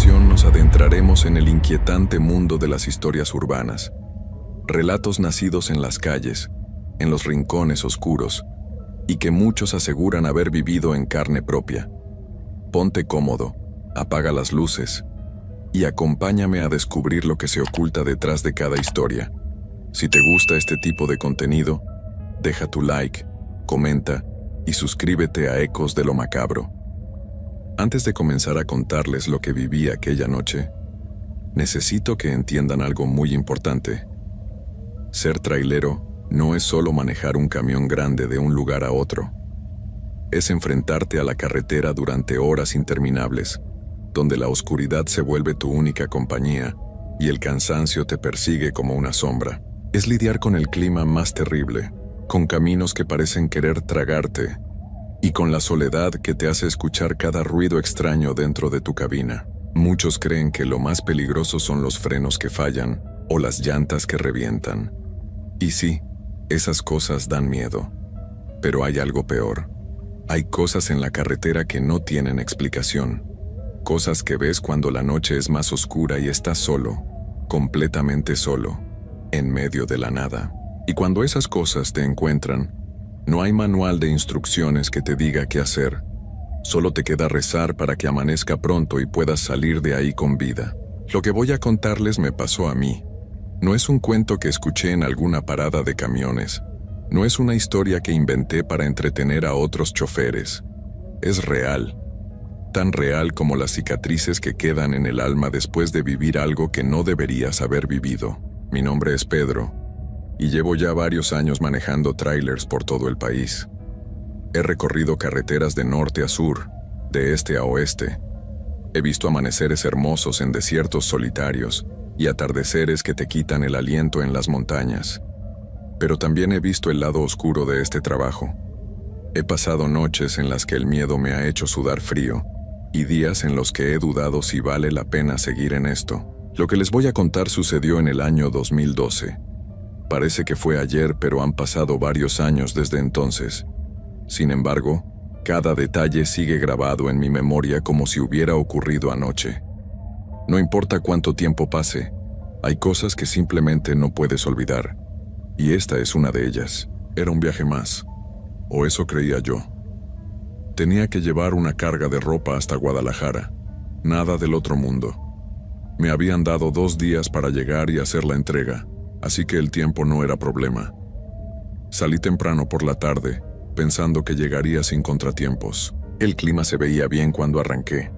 continuación nos adentraremos en el inquietante mundo de las historias urbanas. Relatos nacidos en las calles, en los rincones oscuros, y que muchos aseguran haber vivido en carne propia. Ponte cómodo, apaga las luces, y acompáñame a descubrir lo que se oculta detrás de cada historia. Si te gusta este tipo de contenido, deja tu like, comenta y suscríbete a Ecos de lo Macabro. Antes de comenzar a contarles lo que viví aquella noche, necesito que entiendan algo muy importante. Ser trailero no es solo manejar un camión grande de un lugar a otro. Es enfrentarte a la carretera durante horas interminables, donde la oscuridad se vuelve tu única compañía y el cansancio te persigue como una sombra. Es lidiar con el clima más terrible, con caminos que parecen querer tragarte, y con la soledad que te hace escuchar cada ruido extraño dentro de tu cabina. Muchos creen que lo más peligroso son los frenos que fallan o las llantas que revientan. Y sí, esas cosas dan miedo. Pero hay algo peor. Hay cosas en la carretera que no tienen explicación. Cosas que ves cuando la noche es más oscura y estás solo, completamente solo, en medio de la nada. Y cuando esas cosas te encuentran, no hay manual de instrucciones que te diga qué hacer. Solo te queda rezar para que amanezca pronto y puedas salir de ahí con vida. Lo que voy a contarles me pasó a mí. No es un cuento que escuché en alguna parada de camiones. No es una historia que inventé para entretener a otros choferes. Es real. Tan real como las cicatrices que quedan en el alma después de vivir algo que no deberías haber vivido. Mi nombre es Pedro, y llevo ya varios años manejando trailers por todo el país. He recorrido carreteras de norte a sur, de este a oeste. He visto amaneceres hermosos en desiertos solitarios y atardeceres que te quitan el aliento en las montañas. Pero también he visto el lado oscuro de este trabajo. He pasado noches en las que el miedo me ha hecho sudar frío y días en los que he dudado si vale la pena seguir en esto. Lo que les voy a contar sucedió en el año 2012. Parece que fue ayer, pero han pasado varios años desde entonces. Sin embargo, cada detalle sigue grabado en mi memoria como si hubiera ocurrido anoche. No importa cuánto tiempo pase, hay cosas que simplemente no puedes olvidar. Y esta es una de ellas. Era un viaje más, o eso creía yo. Tenía que llevar una carga de ropa hasta Guadalajara. Nada del otro mundo. Me habían dado 2 días para llegar y hacer la entrega, así que el tiempo no era problema. Salí temprano por la tarde, pensando que llegaría sin contratiempos. El clima se veía bien cuando arranqué.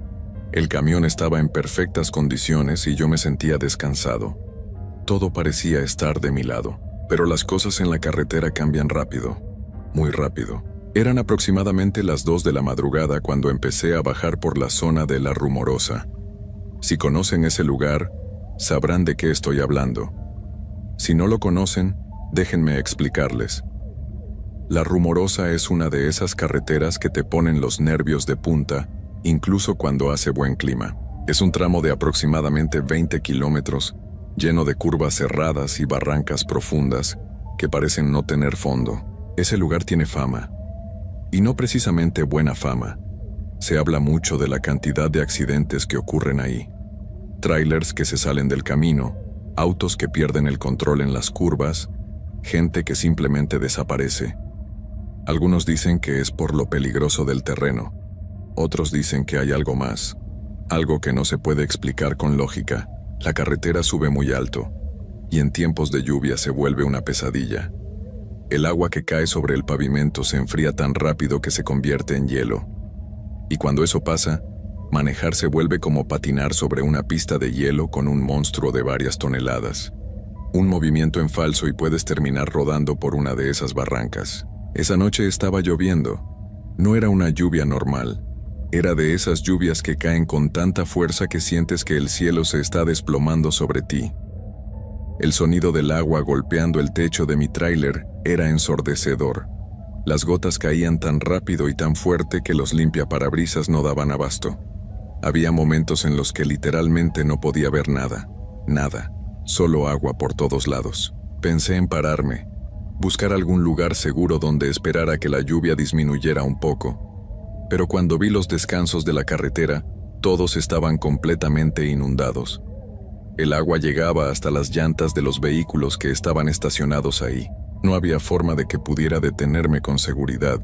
El camión estaba en perfectas condiciones y yo me sentía descansado. Todo parecía estar de mi lado, pero las cosas en la carretera cambian rápido, muy rápido. Eran aproximadamente las 2 de la madrugada cuando empecé a bajar por la zona de La Rumorosa. Si conocen ese lugar, sabrán de qué estoy hablando. Si no lo conocen, déjenme explicarles. La Rumorosa es una de esas carreteras que te ponen los nervios de punta, incluso cuando hace buen clima. Es un tramo de aproximadamente 20 kilómetros, lleno de curvas cerradas y barrancas profundas que parecen no tener fondo. Ese lugar tiene fama, y no precisamente buena fama. Se habla mucho de la cantidad de accidentes que ocurren ahí. Trailers que se salen del camino, autos que pierden el control en las curvas, gente que simplemente desaparece. Algunos dicen que es por lo peligroso del terreno. Otros dicen que hay algo más, algo que no se puede explicar con lógica. La carretera sube muy alto, y en tiempos de lluvia se vuelve una pesadilla. El agua que cae sobre el pavimento se enfría tan rápido que se convierte en hielo. Y cuando eso pasa, manejar se vuelve como patinar sobre una pista de hielo con un monstruo de varias toneladas. Un movimiento en falso y puedes terminar rodando por una de esas barrancas. Esa noche estaba lloviendo. No era una lluvia normal. Era de esas lluvias que caen con tanta fuerza que sientes que el cielo se está desplomando sobre ti. El sonido del agua golpeando el techo de mi tráiler era ensordecedor. Las gotas caían tan rápido y tan fuerte que los limpiaparabrisas no daban abasto. Había momentos en los que literalmente no podía ver nada, solo agua por todos lados. Pensé en pararme, buscar algún lugar seguro donde esperar a que la lluvia disminuyera un poco. Pero cuando vi los descansos de la carretera, Todos estaban completamente inundados. El agua llegaba hasta las llantas de los vehículos que estaban estacionados ahí. No había forma de que pudiera detenerme con seguridad.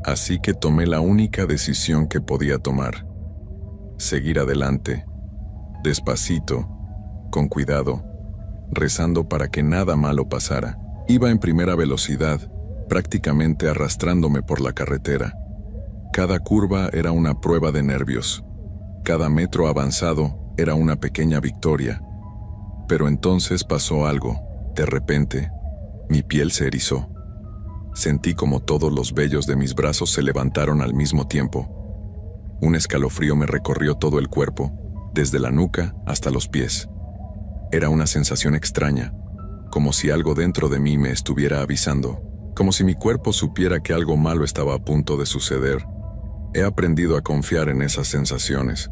Así que tomé la única decisión que podía tomar: seguir adelante, despacito, con cuidado, rezando para que nada malo pasara. Iba en primera velocidad, prácticamente arrastrándome por la carretera. Cada curva era una prueba de nervios. Cada metro avanzado era una pequeña victoria. Pero entonces pasó algo. De repente, mi piel se erizó. Sentí como todos los vellos de mis brazos se levantaron al mismo tiempo. Un escalofrío me recorrió todo el cuerpo, desde la nuca hasta los pies. Era una sensación extraña, como si algo dentro de mí me estuviera avisando, como si mi cuerpo supiera que algo malo estaba a punto de suceder. He aprendido a confiar en esas sensaciones.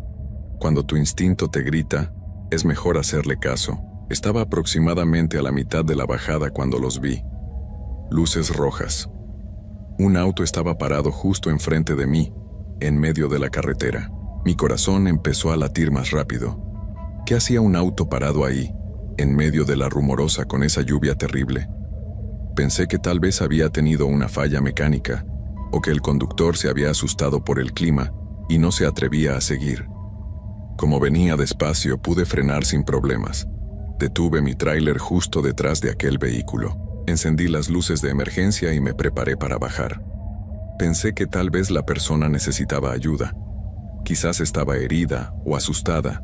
Cuando tu instinto te grita, es mejor hacerle caso. Estaba aproximadamente a la mitad de la bajada cuando los vi. Luces rojas. Un auto estaba parado justo enfrente de mí, en medio de la carretera. Mi corazón empezó a latir más rápido. ¿Qué hacía un auto parado ahí, en medio de la rumorosa con esa lluvia terrible? Pensé que tal vez había tenido una falla mecánica, o que el conductor se había asustado por el clima y no se atrevía a seguir. Como venía despacio, pude frenar sin problemas. Detuve mi tráiler justo detrás de aquel vehículo. Encendí las luces de emergencia y me preparé para bajar. Pensé que tal vez la persona necesitaba ayuda. Quizás estaba herida o asustada.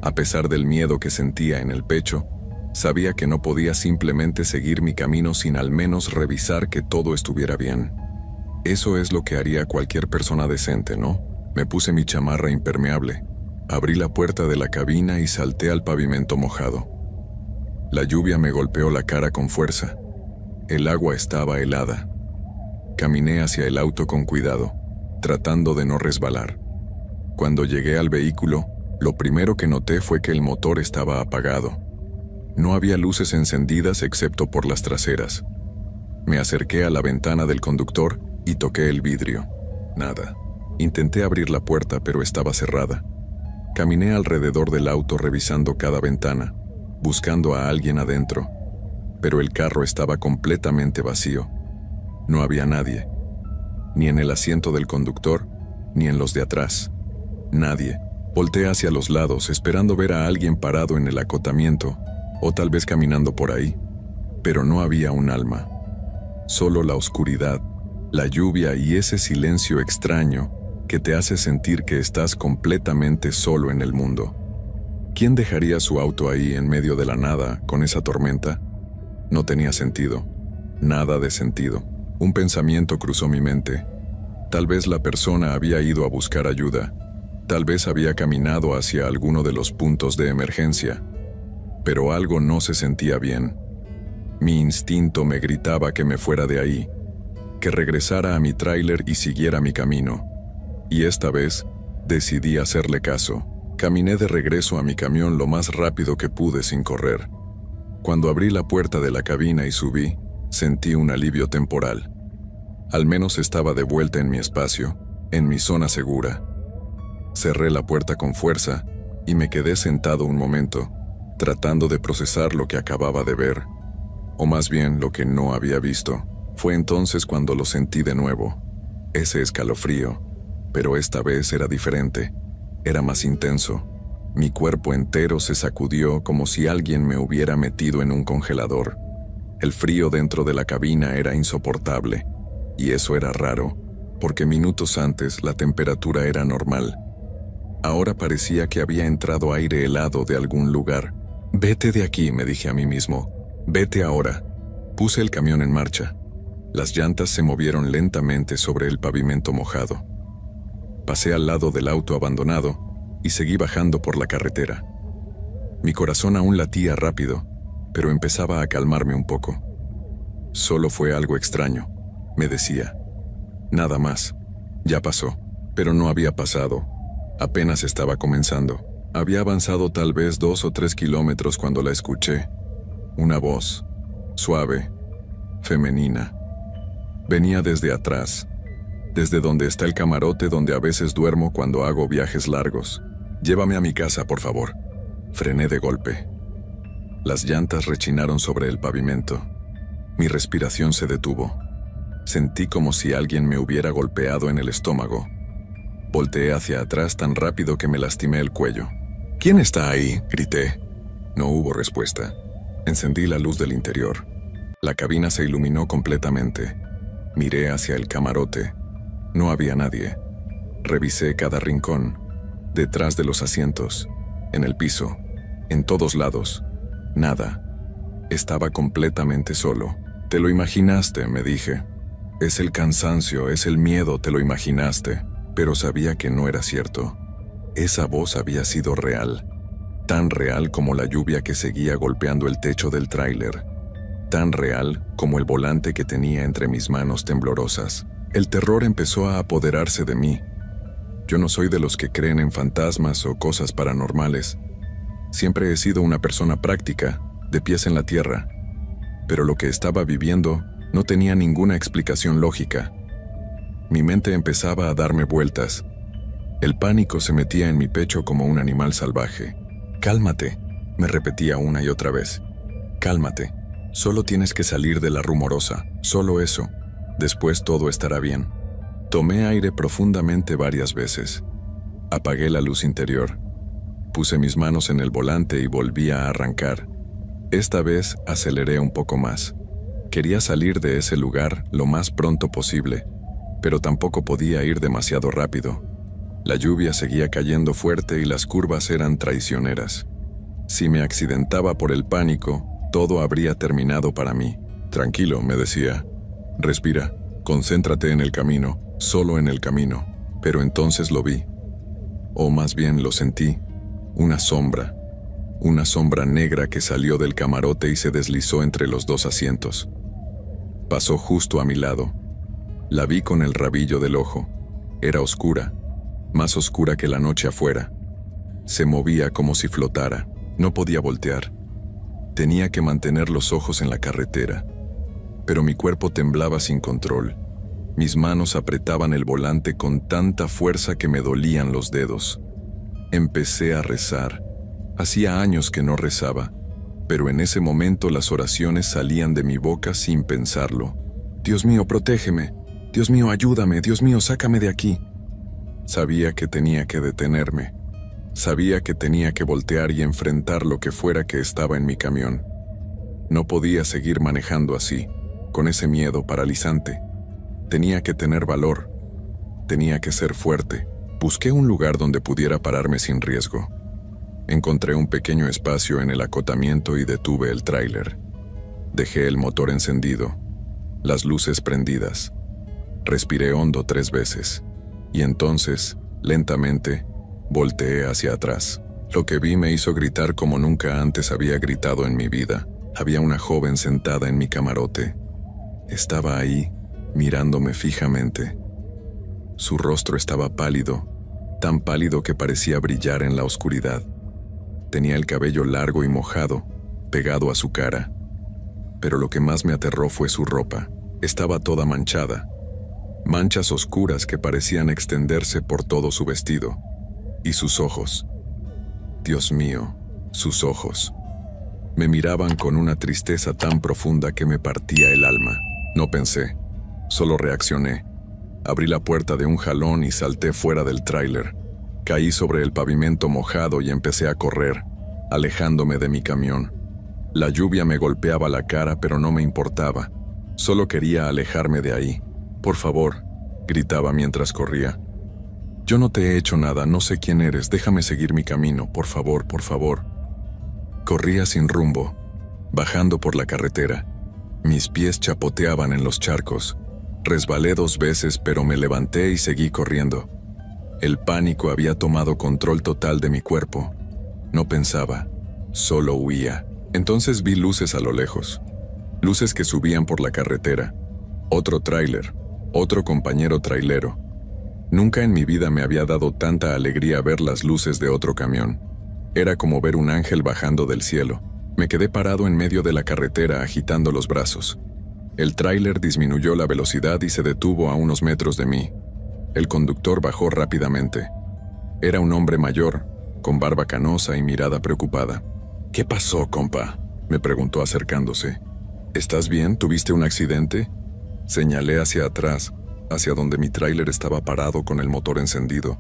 A pesar del miedo que sentía en el pecho, sabía que no podía simplemente seguir mi camino sin al menos revisar que todo estuviera bien. Eso es lo que haría cualquier persona decente, ¿no? Me puse mi chamarra impermeable, abrí la puerta de la cabina y salté al pavimento mojado. La lluvia me golpeó la cara con fuerza. El agua estaba helada. Caminé hacia el auto con cuidado, tratando de no resbalar. Cuando llegué al vehículo, lo primero que noté fue que el motor estaba apagado. No había luces encendidas excepto por las traseras. Me acerqué a la ventana del conductor y toqué el vidrio. Nada. Intenté abrir la puerta, pero estaba cerrada. Caminé alrededor del auto revisando cada ventana, buscando a alguien adentro. Pero el carro estaba completamente vacío. No había nadie. Ni en el asiento del conductor, ni en los de atrás. Nadie. Volteé hacia los lados, esperando ver a alguien parado en el acotamiento, o tal vez caminando por ahí. Pero no había un alma. Solo la oscuridad, la lluvia y ese silencio extraño que te hace sentir que estás completamente solo en el mundo. ¿Quién dejaría su auto ahí en medio de la nada con esa tormenta? No tenía sentido. Nada de sentido. Un pensamiento cruzó mi mente. Tal vez la persona había ido a buscar ayuda. Tal vez había caminado hacia alguno de los puntos de emergencia. Pero algo no se sentía bien. Mi instinto me gritaba que me fuera de ahí, que regresara a mi tráiler y siguiera mi camino. Y esta vez, decidí hacerle caso. Caminé de regreso a mi camión lo más rápido que pude sin correr. Cuando abrí la puerta de la cabina y subí, sentí un alivio temporal. Al menos estaba de vuelta en mi espacio, en mi zona segura. Cerré la puerta con fuerza y me quedé sentado un momento, tratando de procesar lo que acababa de ver, o más bien lo que no había visto. Fue entonces cuando lo sentí de nuevo, ese escalofrío, pero esta vez era diferente, era más intenso. Mi cuerpo entero se sacudió como si alguien me hubiera metido en un congelador. El frío dentro de la cabina era insoportable, y eso era raro, porque minutos antes la temperatura era normal. Ahora parecía que había entrado aire helado de algún lugar. «Vete de aquí», me dije a mí mismo. «Vete ahora». Puse el camión en marcha. Las llantas se movieron lentamente sobre el pavimento mojado. Pasé al lado del auto abandonado y seguí bajando por la carretera. Mi corazón aún latía rápido, pero empezaba a calmarme un poco. Solo fue algo extraño, me decía. Nada más. Ya pasó, pero no había pasado. Apenas estaba comenzando. Había avanzado tal vez 2 o 3 kilómetros cuando la escuché. Una voz, suave, femenina. Venía desde atrás, desde donde está el camarote donde a veces duermo cuando hago viajes largos. Llévame a mi casa, por favor. Frené de golpe. Las llantas rechinaron sobre el pavimento. Mi respiración se detuvo. Sentí como si alguien me hubiera golpeado en el estómago. Volteé hacia atrás tan rápido que me lastimé el cuello. «¿Quién está ahí?», grité. No hubo respuesta. Encendí la luz del interior. La cabina se iluminó completamente. Miré hacia el camarote. No había nadie. Revisé cada rincón, detrás de los asientos, en el piso, en todos lados. Nada. Estaba completamente solo. «Te lo imaginaste», me dije. «Es el cansancio, es el miedo, te lo imaginaste». Pero sabía que no era cierto. Esa voz había sido real. Tan real como la lluvia que seguía golpeando el techo del tráiler. Tan real como el volante que tenía entre mis manos temblorosas. El terror empezó a apoderarse de mí. Yo no soy de los que creen en fantasmas o cosas paranormales. Siempre he sido una persona práctica, de pies en la tierra. Pero lo que estaba viviendo no tenía ninguna explicación lógica. Mi mente empezaba a darme vueltas. El pánico se metía en mi pecho como un animal salvaje. «Cálmate», me repetía una y otra vez. «Cálmate. Solo tienes que salir de la rumorosa. Solo eso. Después todo estará bien». Tomé aire profundamente varias veces. Apagué la luz interior. Puse mis manos en el volante y volví a arrancar. Esta vez aceleré un poco más. Quería salir de ese lugar lo más pronto posible, pero tampoco podía ir demasiado rápido. La lluvia seguía cayendo fuerte y las curvas eran traicioneras. Si me accidentaba por el pánico, todo habría terminado para mí. «Tranquilo», me decía. «Respira, concéntrate en el camino, solo en el camino». Pero entonces lo vi. O más bien lo sentí. Una sombra negra que salió del camarote y se deslizó entre los dos asientos. Pasó justo a mi lado. La vi con el rabillo del ojo. Era oscura, más oscura que la noche afuera. Se movía como si flotara. No podía voltear. Tenía que mantener los ojos en la carretera. Pero mi cuerpo temblaba sin control. Mis manos apretaban el volante con tanta fuerza que me dolían los dedos. Empecé a rezar. Hacía años que no rezaba, pero en ese momento las oraciones salían de mi boca sin pensarlo. «Dios mío, protégeme. Dios mío, ayúdame. Dios mío, sácame de aquí». Sabía que tenía que detenerme. Sabía que tenía que voltear y enfrentar lo que fuera que estaba en mi camión. No podía seguir manejando así, con ese miedo paralizante. Tenía que tener valor. Tenía que ser fuerte. Busqué un lugar donde pudiera pararme sin riesgo. Encontré un pequeño espacio en el acotamiento y detuve el tráiler. Dejé el motor encendido, las luces prendidas. Respiré hondo 3 veces, y entonces, lentamente, volteé hacia atrás. Lo que vi me hizo gritar como nunca antes había gritado en mi vida. Había una joven sentada en mi camarote. Estaba ahí, mirándome fijamente. Su rostro estaba pálido, tan pálido que parecía brillar en la oscuridad. Tenía el cabello largo y mojado, pegado a su cara. Pero lo que más me aterró fue su ropa. Estaba toda manchada. Manchas oscuras que parecían extenderse por todo su vestido. Y sus ojos. Dios mío, sus ojos. Me miraban con una tristeza tan profunda que me partía el alma. No pensé, solo reaccioné. Abrí la puerta de un jalón y salté fuera del tráiler. Caí sobre el pavimento mojado y empecé a correr, alejándome de mi camión. La lluvia me golpeaba la cara, pero no me importaba. Solo quería alejarme de ahí. «Por favor», gritaba mientras corría. «Yo no te he hecho nada, no sé quién eres, déjame seguir mi camino, por favor, por favor». Corría sin rumbo, bajando por la carretera. Mis pies chapoteaban en los charcos. Resbalé 2 veces, pero me levanté y seguí corriendo. El pánico había tomado control total de mi cuerpo. No pensaba, solo huía. Entonces vi luces a lo lejos. Luces que subían por la carretera. Otro tráiler, otro compañero trailero. Nunca en mi vida me había dado tanta alegría ver las luces de otro camión. Era como ver un ángel bajando del cielo. Me quedé parado en medio de la carretera agitando los brazos. El tráiler disminuyó la velocidad y se detuvo a unos metros de mí. El conductor bajó rápidamente. Era un hombre mayor, con barba canosa y mirada preocupada. «¿Qué pasó, compa?», me preguntó acercándose. «¿Estás bien? ¿Tuviste un accidente?». Señalé hacia atrás, hacia donde mi tráiler estaba parado con el motor encendido,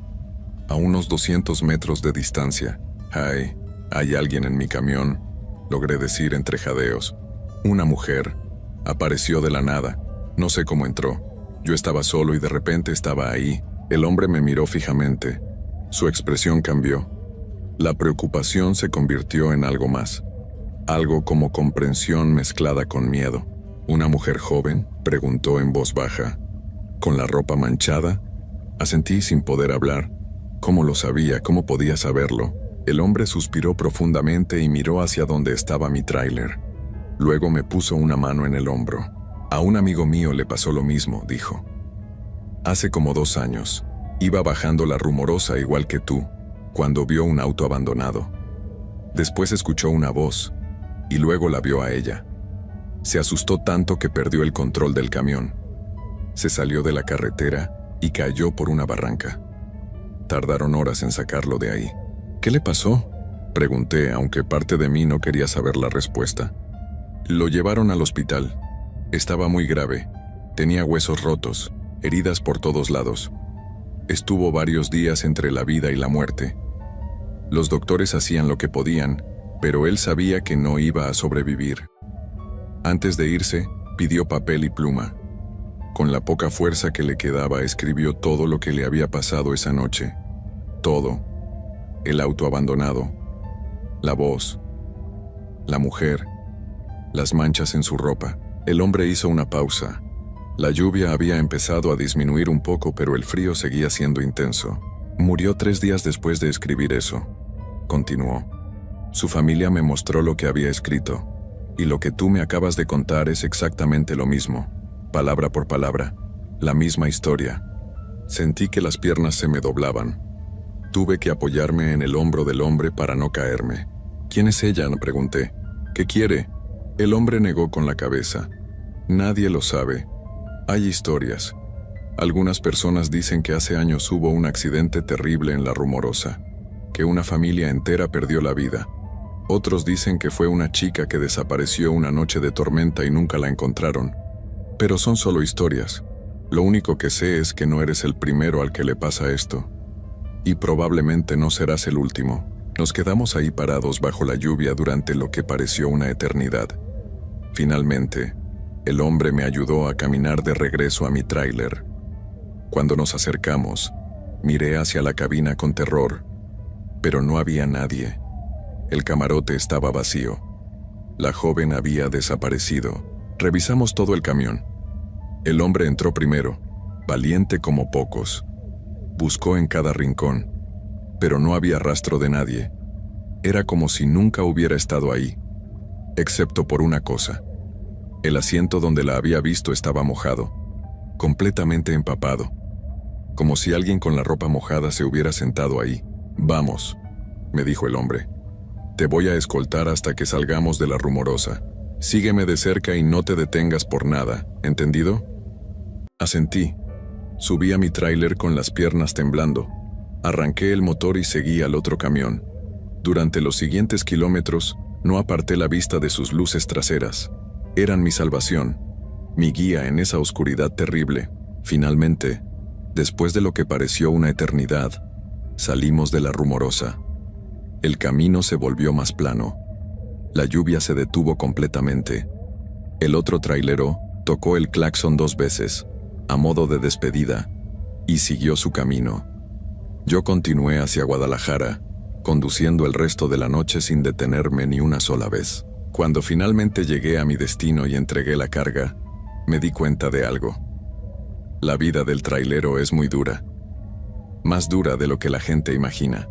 a unos 200 metros de distancia. «Hay alguien en mi camión», logré decir entre jadeos. «Una mujer. Apareció de la nada. No sé cómo entró. Yo estaba solo y de repente estaba ahí». El hombre me miró fijamente. Su expresión cambió. La preocupación se convirtió en algo más. Algo como comprensión mezclada con miedo. «¿Una mujer joven?», preguntó en voz baja. «¿Con la ropa manchada?». Asentí sin poder hablar. ¿Cómo lo sabía? ¿Cómo podía saberlo? El hombre suspiró profundamente y miró hacia donde estaba mi tráiler. Luego me puso una mano en el hombro. «A un amigo mío le pasó lo mismo», dijo. «Hace como 2 años. Iba bajando la Rumorosa igual que tú, cuando vio un auto abandonado. Después escuchó una voz, y luego la vio a ella. Se asustó tanto que perdió el control del camión. Se salió de la carretera y cayó por una barranca. Tardaron horas en sacarlo de ahí». «¿Qué le pasó?», pregunté, aunque parte de mí no quería saber la respuesta. «Lo llevaron al hospital. Estaba muy grave. Tenía huesos rotos, heridas por todos lados. Estuvo varios días entre la vida y la muerte. Los doctores hacían lo que podían, pero él sabía que no iba a sobrevivir. Antes de irse, pidió papel y pluma. Con la poca fuerza que le quedaba, escribió todo lo que le había pasado esa noche. Todo. El auto abandonado, la voz, la mujer, las manchas en su ropa». El hombre hizo una pausa. La lluvia había empezado a disminuir un poco, pero el frío seguía siendo intenso. «Murió 3 días después de escribir eso», continuó. «Su familia me mostró lo que había escrito, y lo que tú me acabas de contar es exactamente lo mismo, palabra por palabra, la misma historia». Sentí que las piernas se me doblaban. Tuve que apoyarme en el hombro del hombre para no caerme. «¿Quién es ella?», pregunté. «¿Qué quiere?». El hombre negó con la cabeza. «Nadie lo sabe. Hay historias. Algunas personas dicen que hace años hubo un accidente terrible en la Rumorosa, que una familia entera perdió la vida. Otros dicen que fue una chica que desapareció una noche de tormenta y nunca la encontraron. Pero son solo historias. Lo único que sé es que no eres el primero al que le pasa esto. Y probablemente no serás el último». Nos quedamos ahí parados bajo la lluvia durante lo que pareció una eternidad. Finalmente, el hombre me ayudó a caminar de regreso a mi tráiler. Cuando nos acercamos, miré hacia la cabina con terror, pero no había nadie. El camarote estaba vacío. La joven había desaparecido. Revisamos todo el camión. El hombre entró primero, valiente como pocos. Buscó en cada rincón, pero no había rastro de nadie. Era como si nunca hubiera estado ahí, excepto por una cosa. El asiento donde la había visto estaba mojado, completamente empapado, como si alguien con la ropa mojada se hubiera sentado ahí. «Vamos», me dijo el hombre. «Te voy a escoltar hasta que salgamos de la Rumorosa. Sígueme de cerca y no te detengas por nada, ¿entendido?». Asentí. Subí a mi tráiler con las piernas temblando. Arranqué el motor y seguí al otro camión. Durante los siguientes kilómetros, no aparté la vista de sus luces traseras. Eran mi salvación, mi guía en esa oscuridad terrible. Finalmente, después de lo que pareció una eternidad, salimos de la Rumorosa. El camino se volvió más plano. La lluvia se detuvo completamente. El otro trailero tocó el claxon 2 veces, a modo de despedida, y siguió su camino. Yo continué hacia Guadalajara, conduciendo el resto de la noche sin detenerme ni una sola vez. Cuando finalmente llegué a mi destino y entregué la carga, me di cuenta de algo. La vida del trailero es muy dura. Más dura de lo que la gente imagina.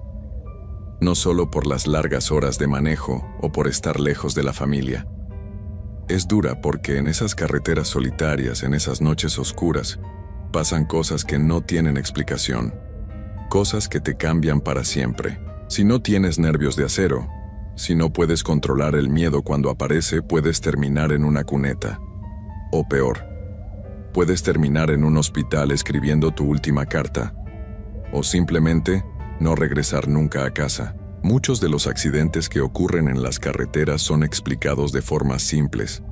No solo por las largas horas de manejo o por estar lejos de la familia. Es dura porque en esas carreteras solitarias, en esas noches oscuras, pasan cosas que no tienen explicación. Cosas que te cambian para siempre. Si no tienes nervios de acero, si no puedes controlar el miedo cuando aparece, puedes terminar en una cuneta. O peor. Puedes terminar en un hospital escribiendo tu última carta, o simplemente no regresar nunca a casa. Muchos de los accidentes que ocurren en las carreteras son explicados de formas simples.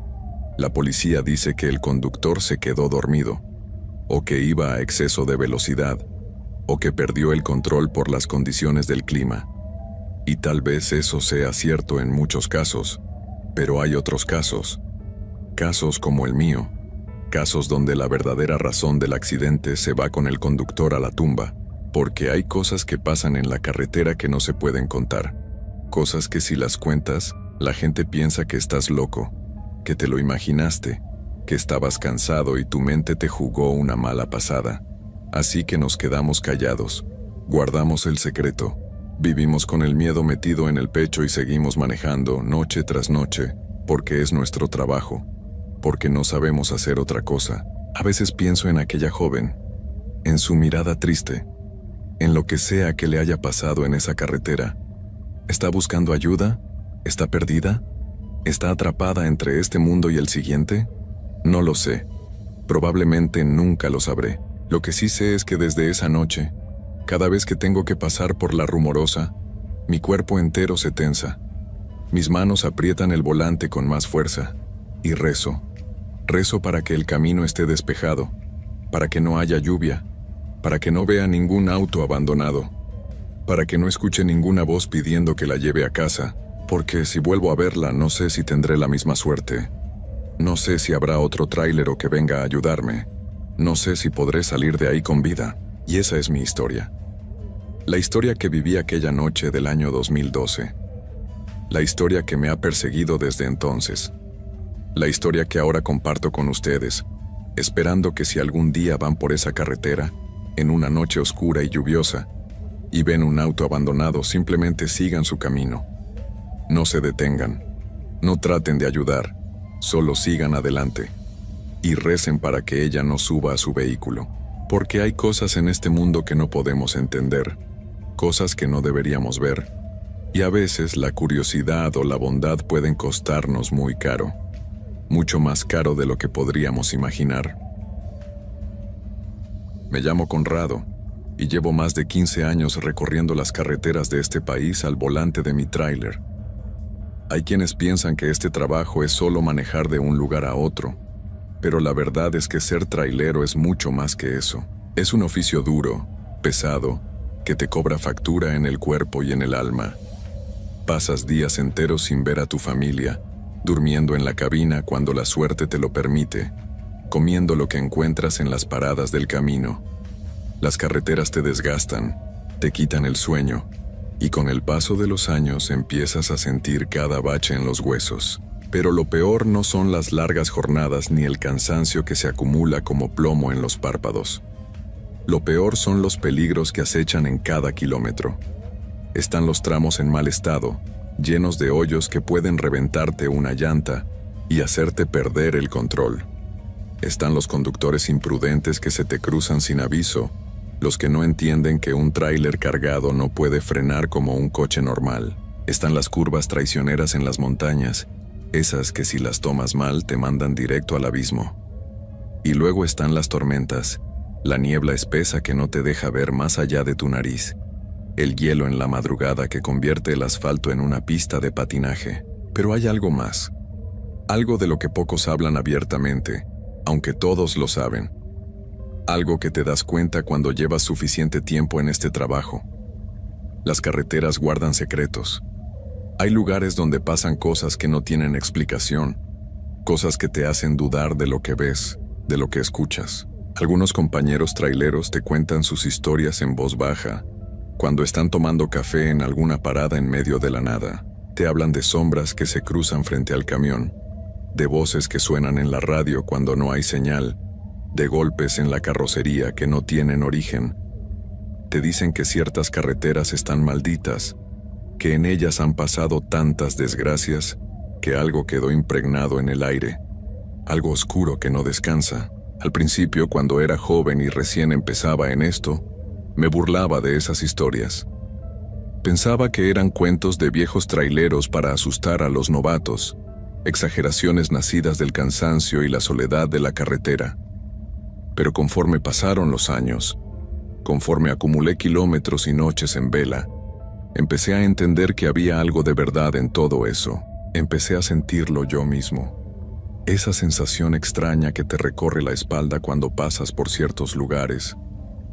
La policía dice que el conductor se quedó dormido, o que iba a exceso de velocidad, o que perdió el control por las condiciones del clima. Y tal vez eso sea cierto en muchos casos, pero hay otros casos como el mío, casos donde la verdadera razón del accidente se va con el conductor a la tumba, porque hay cosas que pasan en la carretera que no se pueden contar, cosas que si las cuentas, la gente piensa que estás loco, que te lo imaginaste, que estabas cansado y tu mente te jugó una mala pasada. Así que nos quedamos callados, guardamos el secreto, vivimos con el miedo metido en el pecho y seguimos manejando noche tras noche, porque es nuestro trabajo, porque no sabemos hacer otra cosa. A veces pienso en aquella joven, en su mirada triste, en lo que sea que le haya pasado en esa carretera. ¿Está buscando ayuda? ¿Está perdida? ¿Está atrapada entre este mundo y el siguiente? No lo sé. Probablemente nunca lo sabré. Lo que sí sé es que desde esa noche, cada vez que tengo que pasar por la Rumorosa, mi cuerpo entero se tensa. Mis manos aprietan el volante con más fuerza y rezo. Rezo para que el camino esté despejado, para que no haya lluvia, para que no vea ningún auto abandonado, para que no escuche ninguna voz pidiendo que la lleve a casa, porque si vuelvo a verla no sé si tendré la misma suerte. No sé si habrá otro tráilero que venga a ayudarme. No sé si podré salir de ahí con vida. Y esa es mi historia. La historia que viví aquella noche del año 2012. La historia que me ha perseguido desde entonces. La historia que ahora comparto con ustedes, esperando que si algún día van por esa carretera, en una noche oscura y lluviosa, y ven un auto abandonado, simplemente sigan su camino. No se detengan. No traten de ayudar. Solo sigan adelante. Y recen para que ella no suba a su vehículo. Porque hay cosas en este mundo que no podemos entender. Cosas que no deberíamos ver. Y a veces la curiosidad o la bondad pueden costarnos muy caro. Mucho más caro de lo que podríamos imaginar. Me llamo Conrado y llevo más de 15 años recorriendo las carreteras de este país al volante de mi tráiler. Hay quienes piensan que este trabajo es solo manejar de un lugar a otro, pero la verdad es que ser trailero es mucho más que eso. Es un oficio duro, pesado, que te cobra factura en el cuerpo y en el alma. Pasas días enteros sin ver a tu familia, durmiendo en la cabina cuando la suerte te lo permite, comiendo lo que encuentras en las paradas del camino. Las carreteras te desgastan, te quitan el sueño, y con el paso de los años empiezas a sentir cada bache en los huesos. Pero lo peor no son las largas jornadas ni el cansancio que se acumula como plomo en los párpados. Lo peor son los peligros que acechan en cada kilómetro. Están los tramos en mal estado, llenos de hoyos que pueden reventarte una llanta y hacerte perder el control. Están los conductores imprudentes que se te cruzan sin aviso, los que no entienden que un tráiler cargado no puede frenar como un coche normal. Están las curvas traicioneras en las montañas, esas que si las tomas mal te mandan directo al abismo. Y luego están las tormentas, la niebla espesa que no te deja ver más allá de tu nariz, el hielo en la madrugada que convierte el asfalto en una pista de patinaje. Pero hay algo más, algo de lo que pocos hablan abiertamente, aunque todos lo saben. Algo que te das cuenta cuando llevas suficiente tiempo en este trabajo. Las carreteras guardan secretos. Hay lugares donde pasan cosas que no tienen explicación, cosas que te hacen dudar de lo que ves, de lo que escuchas. Algunos compañeros traileros te cuentan sus historias en voz baja, cuando están tomando café en alguna parada en medio de la nada. Te hablan de sombras que se cruzan frente al camión, de voces que suenan en la radio cuando no hay señal, de golpes en la carrocería que no tienen origen. Te dicen que ciertas carreteras están malditas, que en ellas han pasado tantas desgracias, que algo quedó impregnado en el aire, algo oscuro que no descansa. Al principio, cuando era joven y recién empezaba en esto, me burlaba de esas historias. Pensaba que eran cuentos de viejos traileros para asustar a los novatos, exageraciones nacidas del cansancio y la soledad de la carretera. Pero conforme pasaron los años, conforme acumulé kilómetros y noches en vela, empecé a entender que había algo de verdad en todo eso. Empecé a sentirlo yo mismo. Esa sensación extraña que te recorre la espalda cuando pasas por ciertos lugares.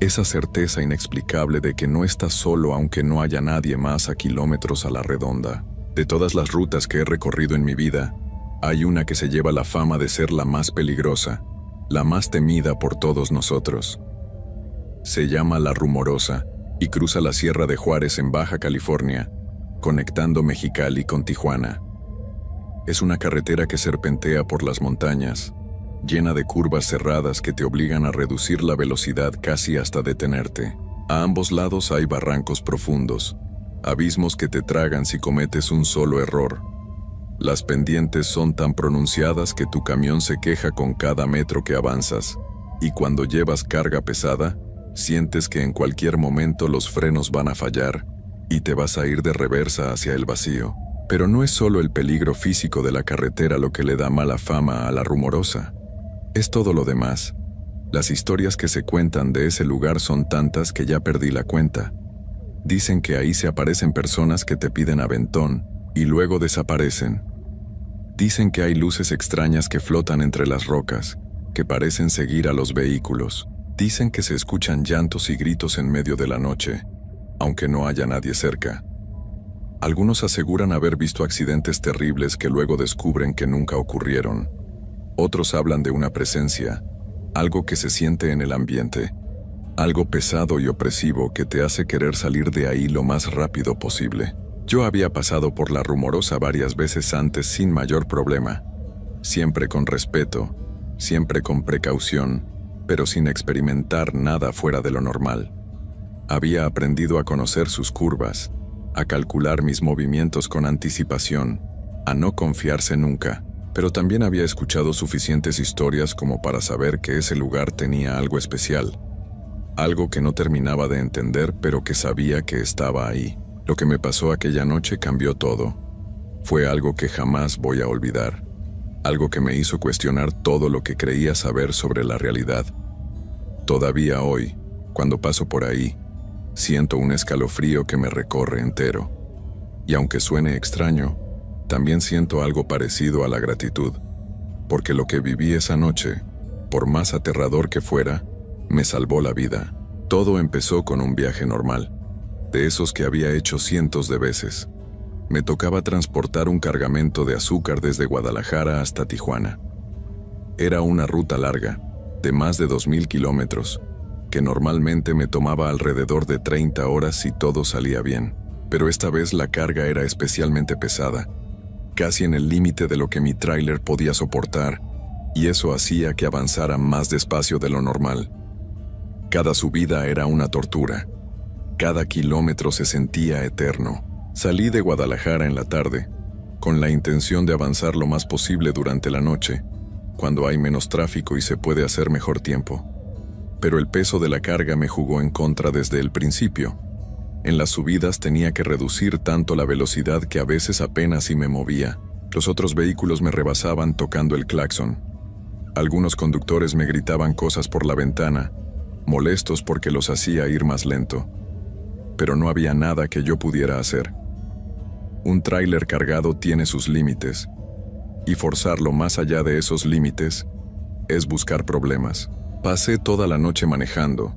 Esa certeza inexplicable de que no estás solo aunque no haya nadie más a kilómetros a la redonda. De todas las rutas que he recorrido en mi vida, hay una que se lleva la fama de ser la más peligrosa, la más temida por todos nosotros. Se llama La Rumorosa y cruza la Sierra de Juárez en Baja California, conectando Mexicali con Tijuana. Es una carretera que serpentea por las montañas, llena de curvas cerradas que te obligan a reducir la velocidad casi hasta detenerte. A ambos lados hay barrancos profundos, abismos que te tragan si cometes un solo error. Las pendientes son tan pronunciadas que tu camión se queja con cada metro que avanzas, y cuando llevas carga pesada, sientes que en cualquier momento los frenos van a fallar y te vas a ir de reversa hacia el vacío. Pero no es solo el peligro físico de la carretera lo que le da mala fama a La Rumorosa. Es todo lo demás. Las historias que se cuentan de ese lugar son tantas que ya perdí la cuenta. Dicen que ahí se aparecen personas que te piden aventón y luego desaparecen. Dicen que hay luces extrañas que flotan entre las rocas, que parecen seguir a los vehículos. Dicen que se escuchan llantos y gritos en medio de la noche, aunque no haya nadie cerca. Algunos aseguran haber visto accidentes terribles que luego descubren que nunca ocurrieron. Otros hablan de una presencia, algo que se siente en el ambiente, algo pesado y opresivo que te hace querer salir de ahí lo más rápido posible. Yo había pasado por La Rumorosa varias veces antes sin mayor problema, siempre con respeto, siempre con precaución, pero sin experimentar nada fuera de lo normal. Había aprendido a conocer sus curvas, a calcular mis movimientos con anticipación, a no confiarse nunca, pero también había escuchado suficientes historias como para saber que ese lugar tenía algo especial, algo que no terminaba de entender pero que sabía que estaba ahí. Lo que me pasó aquella noche cambió todo. Fue algo que jamás voy a olvidar, algo que me hizo cuestionar todo lo que creía saber sobre la realidad. Todavía hoy, cuando paso por ahí, siento un escalofrío que me recorre entero. Y aunque suene extraño, también siento algo parecido a la gratitud, porque lo que viví esa noche, por más aterrador que fuera, me salvó la vida. Todo empezó con un viaje normal, de esos que había hecho cientos de veces. Me tocaba transportar un cargamento de azúcar desde Guadalajara hasta Tijuana. Era una ruta larga, de más de 2,000 kilómetros, que normalmente me tomaba alrededor de 30 horas si todo salía bien. Pero esta vez la carga era especialmente pesada, casi en el límite de lo que mi tráiler podía soportar, y eso hacía que avanzara más despacio de lo normal. Cada subida era una tortura. Cada kilómetro se sentía eterno. Salí de Guadalajara en la tarde, con la intención de avanzar lo más posible durante la noche, cuando hay menos tráfico y se puede hacer mejor tiempo. Pero el peso de la carga me jugó en contra desde el principio. En las subidas tenía que reducir tanto la velocidad que a veces apenas si me movía. Los otros vehículos me rebasaban tocando el claxon. Algunos conductores me gritaban cosas por la ventana, molestos porque los hacía ir más lento. Pero no había nada que yo pudiera hacer. Un tráiler cargado tiene sus límites, y forzarlo más allá de esos límites es buscar problemas. Pasé toda la noche manejando,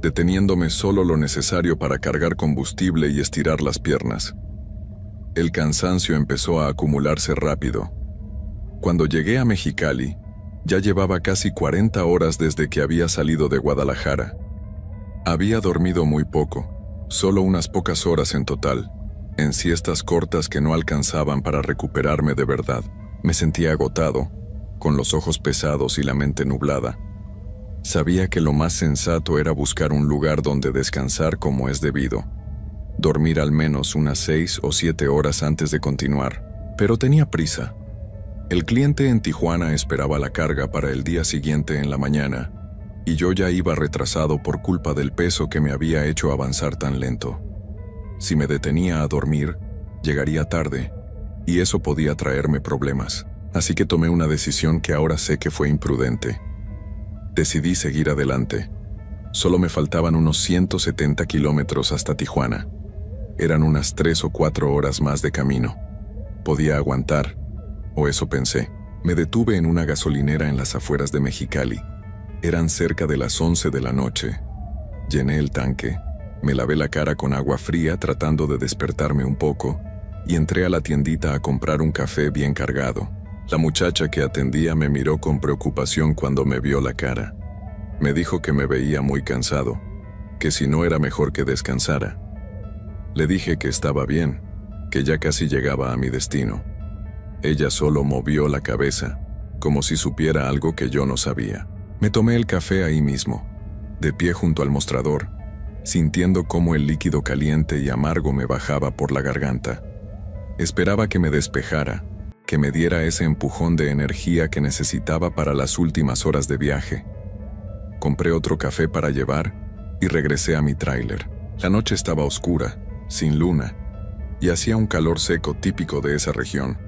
deteniéndome solo lo necesario para cargar combustible y estirar las piernas. El cansancio empezó a acumularse rápido. Cuando llegué a Mexicali, ya llevaba casi 40 horas desde que había salido de Guadalajara. Había dormido muy poco, solo unas pocas horas en total, en siestas cortas que no alcanzaban para recuperarme de verdad. Me sentía agotado, con los ojos pesados y la mente nublada. Sabía que lo más sensato era buscar un lugar donde descansar como es debido. Dormir al menos unas 6 o 7 horas antes de continuar, pero tenía prisa. El cliente en Tijuana esperaba la carga para el día siguiente en la mañana, y yo ya iba retrasado por culpa del peso que me había hecho avanzar tan lento. Si me detenía a dormir, llegaría tarde, y eso podía traerme problemas. Así que tomé una decisión que ahora sé que fue imprudente. Decidí seguir adelante. Solo me faltaban unos 170 kilómetros hasta Tijuana. Eran unas 3 o 4 horas más de camino. Podía aguantar, o eso pensé. Me detuve en una gasolinera en las afueras de Mexicali. Eran cerca de las 11 de la noche. Llené el tanque, me lavé la cara con agua fría tratando de despertarme un poco y entré a la tiendita a comprar un café bien cargado. La muchacha que atendía me miró con preocupación cuando me vio la cara. Me dijo que me veía muy cansado, que si no era mejor que descansara. Le dije que estaba bien, que ya casi llegaba a mi destino. Ella solo movió la cabeza, como si supiera algo que yo no sabía. Me tomé el café ahí mismo, de pie junto al mostrador, sintiendo cómo el líquido caliente y amargo me bajaba por la garganta. Esperaba que me despejara, que me diera ese empujón de energía que necesitaba para las últimas horas de viaje. Compré otro café para llevar y regresé a mi tráiler. La noche estaba oscura, sin luna, y hacía un calor seco típico de esa región.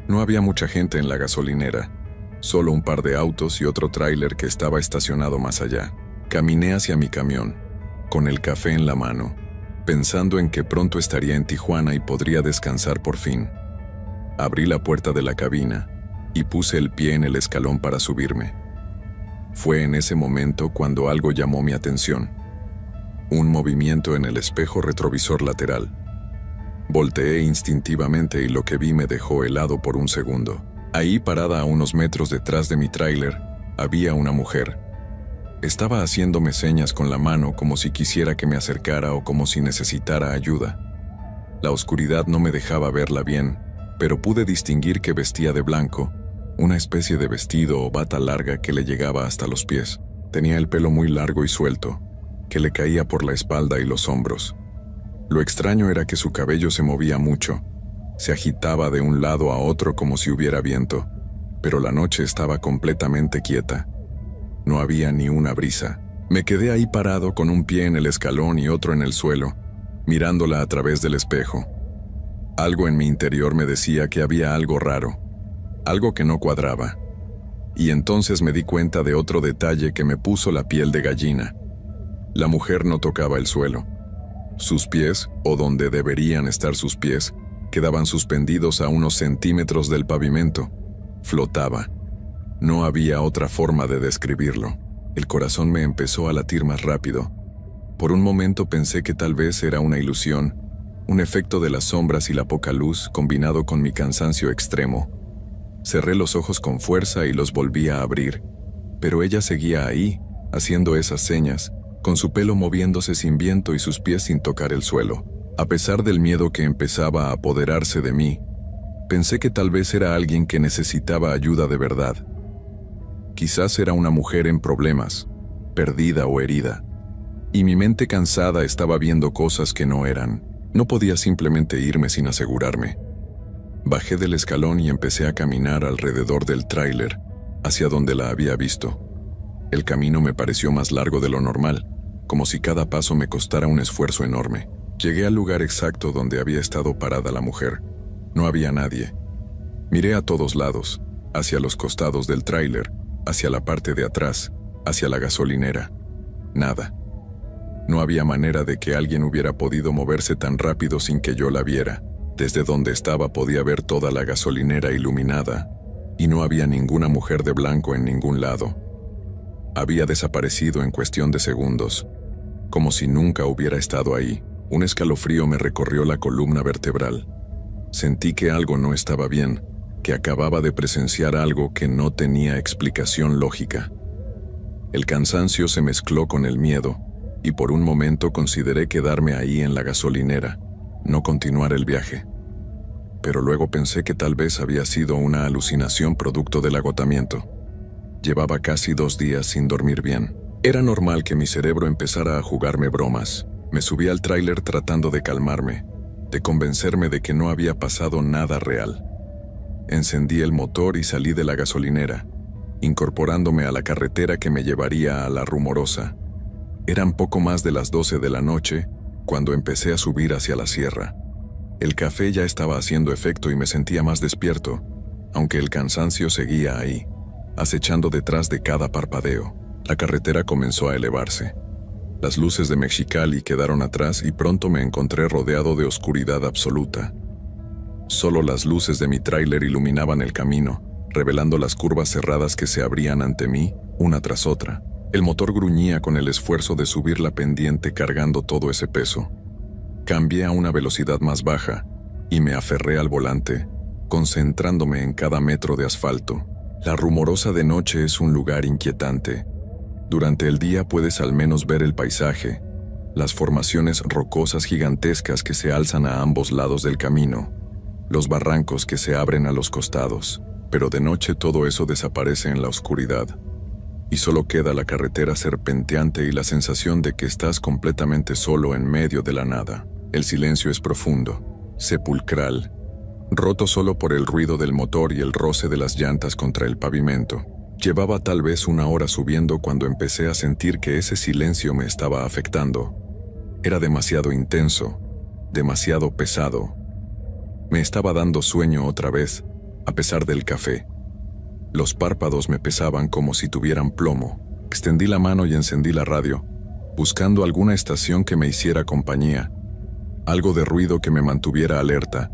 No había mucha gente en la gasolinera, solo un par de autos y otro tráiler que estaba estacionado más allá. Caminé hacia mi camión, con el café en la mano, pensando en que pronto estaría en Tijuana y podría descansar por fin. Abrí la puerta de la cabina y puse el pie en el escalón para subirme. Fue en ese momento cuando algo llamó mi atención. Un movimiento en el espejo retrovisor lateral. Volteé instintivamente y lo que vi me dejó helado por un segundo. Ahí, parada a unos metros detrás de mi tráiler, había una mujer. Estaba haciéndome señas con la mano como si quisiera que me acercara o como si necesitara ayuda. La oscuridad no me dejaba verla bien, pero pude distinguir que vestía de blanco, una especie de vestido o bata larga que le llegaba hasta los pies. Tenía el pelo muy largo y suelto, que le caía por la espalda y los hombros. Lo extraño era que su cabello se movía mucho, se agitaba de un lado a otro como si hubiera viento, pero la noche estaba completamente quieta. No había ni una brisa. Me quedé ahí parado con un pie en el escalón y otro en el suelo, mirándola a través del espejo. Algo en mi interior me decía que había algo raro, algo que no cuadraba. Y entonces me di cuenta de otro detalle que me puso la piel de gallina. La mujer no tocaba el suelo. Sus pies, o donde deberían estar sus pies, quedaban suspendidos a unos centímetros del pavimento. Flotaba. No había otra forma de describirlo. El corazón me empezó a latir más rápido. Por un momento pensé que tal vez era una ilusión, un efecto de las sombras y la poca luz combinado con mi cansancio extremo. Cerré los ojos con fuerza y los volví a abrir, pero ella seguía ahí, haciendo esas señas, con su pelo moviéndose sin viento y sus pies sin tocar el suelo. A pesar del miedo que empezaba a apoderarse de mí, pensé que tal vez era alguien que necesitaba ayuda de verdad. Quizás era una mujer en problemas, perdida o herida, y mi mente cansada estaba viendo cosas que no eran. No podía simplemente irme sin asegurarme. Bajé del escalón y empecé a caminar alrededor del tráiler, hacia donde la había visto. El camino me pareció más largo de lo normal, como si cada paso me costara un esfuerzo enorme. Llegué al lugar exacto donde había estado parada la mujer. No había nadie. Miré a todos lados, hacia los costados del tráiler, hacia la parte de atrás, hacia la gasolinera. Nada. No había manera de que alguien hubiera podido moverse tan rápido sin que yo la viera. Desde donde estaba podía ver toda la gasolinera iluminada, y no había ninguna mujer de blanco en ningún lado. Había desaparecido en cuestión de segundos, como si nunca hubiera estado ahí. Un escalofrío me recorrió la columna vertebral. Sentí que algo no estaba bien, que acababa de presenciar algo que no tenía explicación lógica. El cansancio se mezcló con el miedo, y por un momento consideré quedarme ahí en la gasolinera, no continuar el viaje. Pero luego pensé que tal vez había sido una alucinación producto del agotamiento. Llevaba casi 2 días sin dormir bien. Era normal que mi cerebro empezara a jugarme bromas. Me subí al tráiler tratando de calmarme, de convencerme de que no había pasado nada real. Encendí el motor y salí de la gasolinera, incorporándome a la carretera que me llevaría a La Rumorosa. Eran poco más de las 12 de la noche cuando empecé a subir hacia la sierra. El café ya estaba haciendo efecto y me sentía más despierto, aunque el cansancio seguía ahí, acechando detrás de cada parpadeo. La carretera comenzó a elevarse. Las luces de Mexicali quedaron atrás y pronto me encontré rodeado de oscuridad absoluta. Solo las luces de mi tráiler iluminaban el camino, revelando las curvas cerradas que se abrían ante mí, una tras otra. El motor gruñía con el esfuerzo de subir la pendiente cargando todo ese peso. Cambié a una velocidad más baja y me aferré al volante, concentrándome en cada metro de asfalto. La rumorosa de noche es un lugar inquietante. Durante el día puedes al menos ver el paisaje, las formaciones rocosas gigantescas que se alzan a ambos lados del camino, los barrancos que se abren a los costados, pero de noche todo eso desaparece en la oscuridad, y solo queda la carretera serpenteante y la sensación de que estás completamente solo en medio de la nada. El silencio es profundo, sepulcral, roto solo por el ruido del motor y el roce de las llantas contra el pavimento. Llevaba tal vez una hora subiendo cuando empecé a sentir que ese silencio me estaba afectando. Era demasiado intenso, demasiado pesado. Me estaba dando sueño otra vez, a pesar del café. Los párpados me pesaban como si tuvieran plomo. Extendí la mano y encendí la radio, buscando alguna estación que me hiciera compañía, algo de ruido que me mantuviera alerta.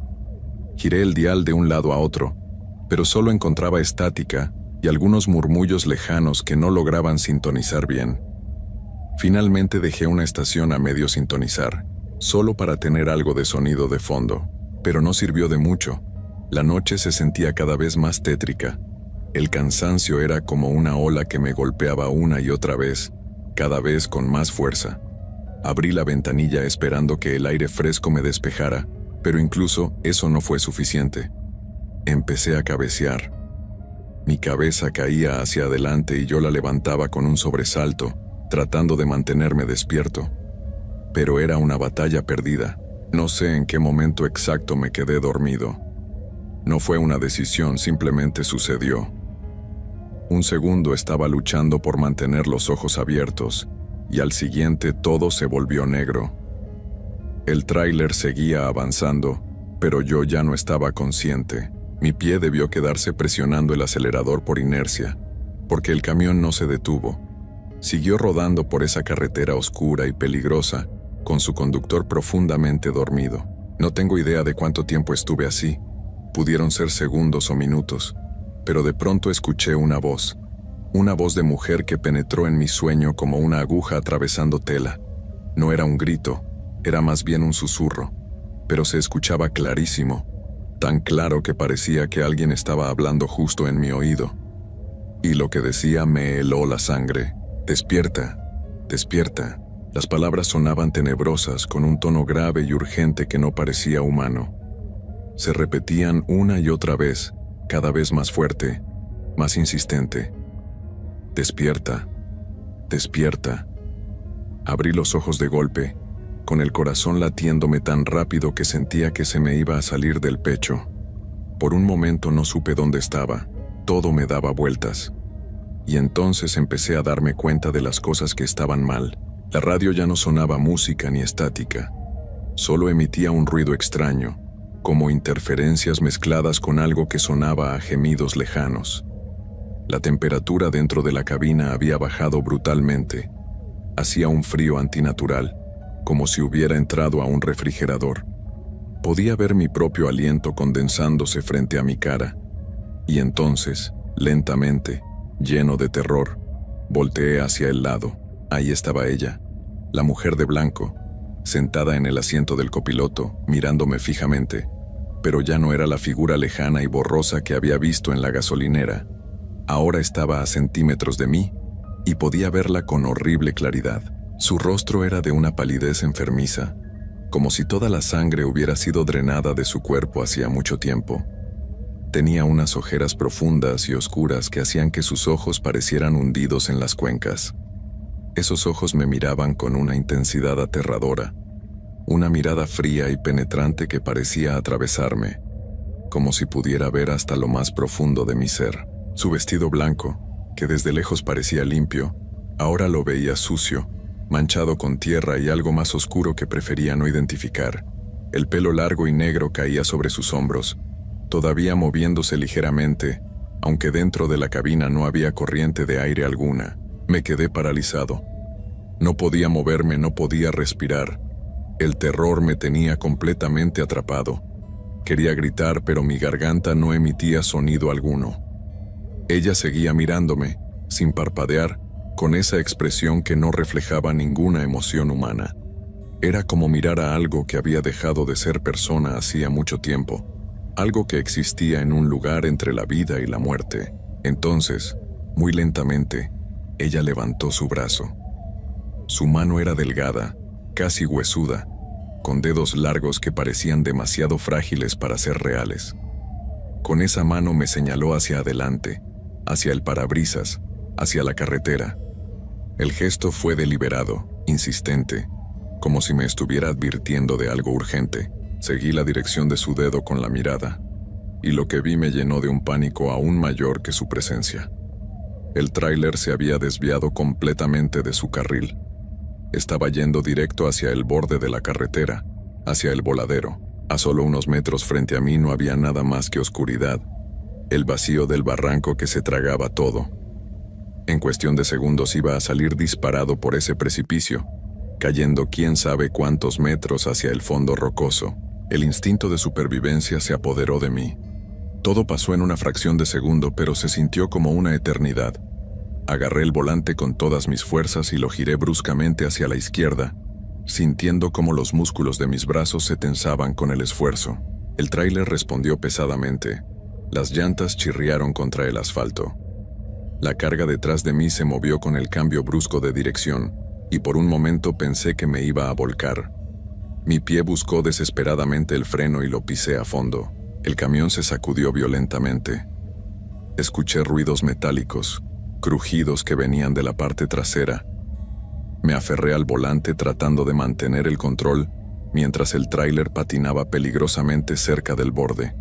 Giré el dial de un lado a otro, pero solo encontraba estática y algunos murmullos lejanos que no lograban sintonizar bien. Finalmente dejé una estación a medio sintonizar, solo para tener algo de sonido de fondo, pero no sirvió de mucho. La noche se sentía cada vez más tétrica. El cansancio era como una ola que me golpeaba una y otra vez, cada vez con más fuerza. Abrí la ventanilla esperando que el aire fresco me despejara, pero incluso eso no fue suficiente. Empecé a cabecear. Mi cabeza caía hacia adelante y yo la levantaba con un sobresalto, tratando de mantenerme despierto. Pero era una batalla perdida. No sé en qué momento exacto me quedé dormido. No fue una decisión, simplemente sucedió. Un segundo estaba luchando por mantener los ojos abiertos, y al siguiente todo se volvió negro. El tráiler seguía avanzando, pero yo ya no estaba consciente. Mi pie debió quedarse presionando el acelerador por inercia, porque el camión no se detuvo. Siguió rodando por esa carretera oscura y peligrosa, con su conductor profundamente dormido. No tengo idea de cuánto tiempo estuve así. Pudieron ser segundos o minutos, pero de pronto escuché una voz de mujer que penetró en mi sueño como una aguja atravesando tela. No era un grito, era más bien un susurro, pero se escuchaba clarísimo, tan claro que parecía que alguien estaba hablando justo en mi oído. Y lo que decía me heló la sangre. «Despierta, despierta». Las palabras sonaban tenebrosas, con un tono grave y urgente que no parecía humano. Se repetían una y otra vez, cada vez más fuerte, más insistente. «Despierta, despierta». Abrí los ojos de golpe, con el corazón latiéndome tan rápido que sentía que se me iba a salir del pecho. Por un momento no supe dónde estaba, todo me daba vueltas. Y entonces empecé a darme cuenta de las cosas que estaban mal. La radio ya no sonaba música ni estática, solo emitía un ruido extraño, como interferencias mezcladas con algo que sonaba a gemidos lejanos. La temperatura dentro de la cabina había bajado brutalmente. Hacía un frío antinatural, como si hubiera entrado a un refrigerador. Podía ver mi propio aliento condensándose frente a mi cara. Y entonces, lentamente, lleno de terror, volteé hacia el lado. Ahí estaba ella, la mujer de blanco, sentada en el asiento del copiloto, mirándome fijamente, pero ya no era la figura lejana y borrosa que había visto en la gasolinera. Ahora estaba a centímetros de mí, y podía verla con horrible claridad. Su rostro era de una palidez enfermiza, como si toda la sangre hubiera sido drenada de su cuerpo hacía mucho tiempo. Tenía unas ojeras profundas y oscuras que hacían que sus ojos parecieran hundidos en las cuencas. Esos ojos me miraban con una intensidad aterradora, una mirada fría y penetrante que parecía atravesarme, como si pudiera ver hasta lo más profundo de mi ser. Su vestido blanco, que desde lejos parecía limpio, ahora lo veía sucio, manchado con tierra y algo más oscuro que prefería no identificar. El pelo largo y negro caía sobre sus hombros, todavía moviéndose ligeramente, aunque dentro de la cabina no había corriente de aire alguna. Me quedé paralizado. No podía moverme, no podía respirar. El terror me tenía completamente atrapado. Quería gritar, pero mi garganta no emitía sonido alguno. Ella seguía mirándome, sin parpadear, con esa expresión que no reflejaba ninguna emoción humana. Era como mirar a algo que había dejado de ser persona hacía mucho tiempo, algo que existía en un lugar entre la vida y la muerte. Entonces, muy lentamente, ella levantó su brazo. Su mano era delgada, casi huesuda, con dedos largos que parecían demasiado frágiles para ser reales. Con esa mano me señaló hacia adelante, hacia el parabrisas, hacia la carretera. El gesto fue deliberado, insistente, como si me estuviera advirtiendo de algo urgente. Seguí la dirección de su dedo con la mirada, y lo que vi me llenó de un pánico aún mayor que su presencia. El tráiler se había desviado completamente de su carril. Estaba yendo directo hacia el borde de la carretera, hacia el voladero. A solo unos metros frente a mí no había nada más que oscuridad, el vacío del barranco que se tragaba todo. En cuestión de segundos iba a salir disparado por ese precipicio, cayendo quién sabe cuántos metros hacia el fondo rocoso. El instinto de supervivencia se apoderó de mí. Todo pasó en una fracción de segundo, pero se sintió como una eternidad. Agarré el volante con todas mis fuerzas y lo giré bruscamente hacia la izquierda, sintiendo cómo los músculos de mis brazos se tensaban con el esfuerzo. El tráiler respondió pesadamente. Las llantas chirriaron contra el asfalto. La carga detrás de mí se movió con el cambio brusco de dirección, y por un momento pensé que me iba a volcar. Mi pie buscó desesperadamente el freno y lo pisé a fondo. El camión se sacudió violentamente. Escuché ruidos metálicos, crujidos que venían de la parte trasera. Me aferré al volante tratando de mantener el control, mientras el tráiler patinaba peligrosamente cerca del borde.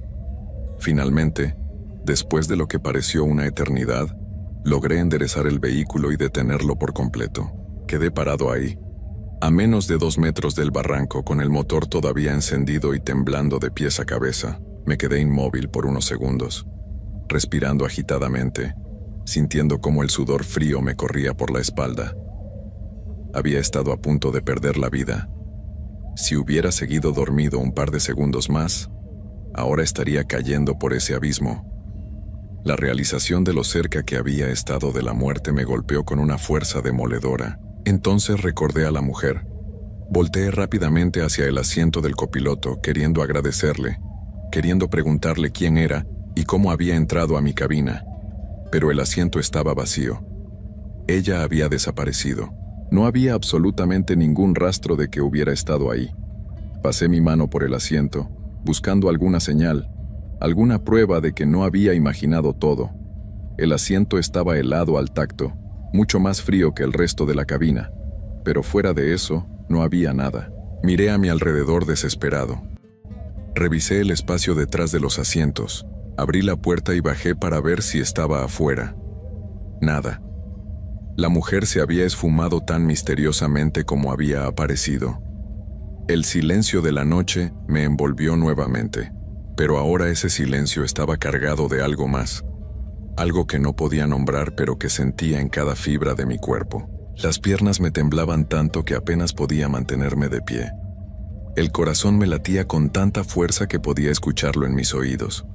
Finalmente, después de lo que pareció una eternidad, logré enderezar el vehículo y detenerlo por completo. Quedé parado ahí, a menos de 2 metros del barranco, con el motor todavía encendido y temblando de pies a cabeza. Me quedé inmóvil por unos segundos, respirando agitadamente, sintiendo cómo el sudor frío me corría por la espalda. Había estado a punto de perder la vida. Si hubiera seguido dormido un par de segundos más, ahora estaría cayendo por ese abismo. La realización de lo cerca que había estado de la muerte me golpeó con una fuerza demoledora. Entonces recordé a la mujer. Volteé rápidamente hacia el asiento del copiloto, queriendo agradecerle, queriendo preguntarle quién era y cómo había entrado a mi cabina. Pero el asiento estaba vacío. Ella había desaparecido. No había absolutamente ningún rastro de que hubiera estado ahí. Pasé mi mano por el asiento, buscando alguna señal, alguna prueba de que no había imaginado todo. El asiento estaba helado al tacto, mucho más frío que el resto de la cabina, pero fuera de eso, no había nada. Miré a mi alrededor desesperado. Revisé el espacio detrás de los asientos, abrí la puerta y bajé para ver si estaba afuera. Nada. La mujer se había esfumado tan misteriosamente como había aparecido. El silencio de la noche me envolvió nuevamente, pero ahora ese silencio estaba cargado de algo más, algo que no podía nombrar pero que sentía en cada fibra de mi cuerpo. Las piernas me temblaban tanto que apenas podía mantenerme de pie. El corazón me latía con tanta fuerza que podía escucharlo en mis oídos.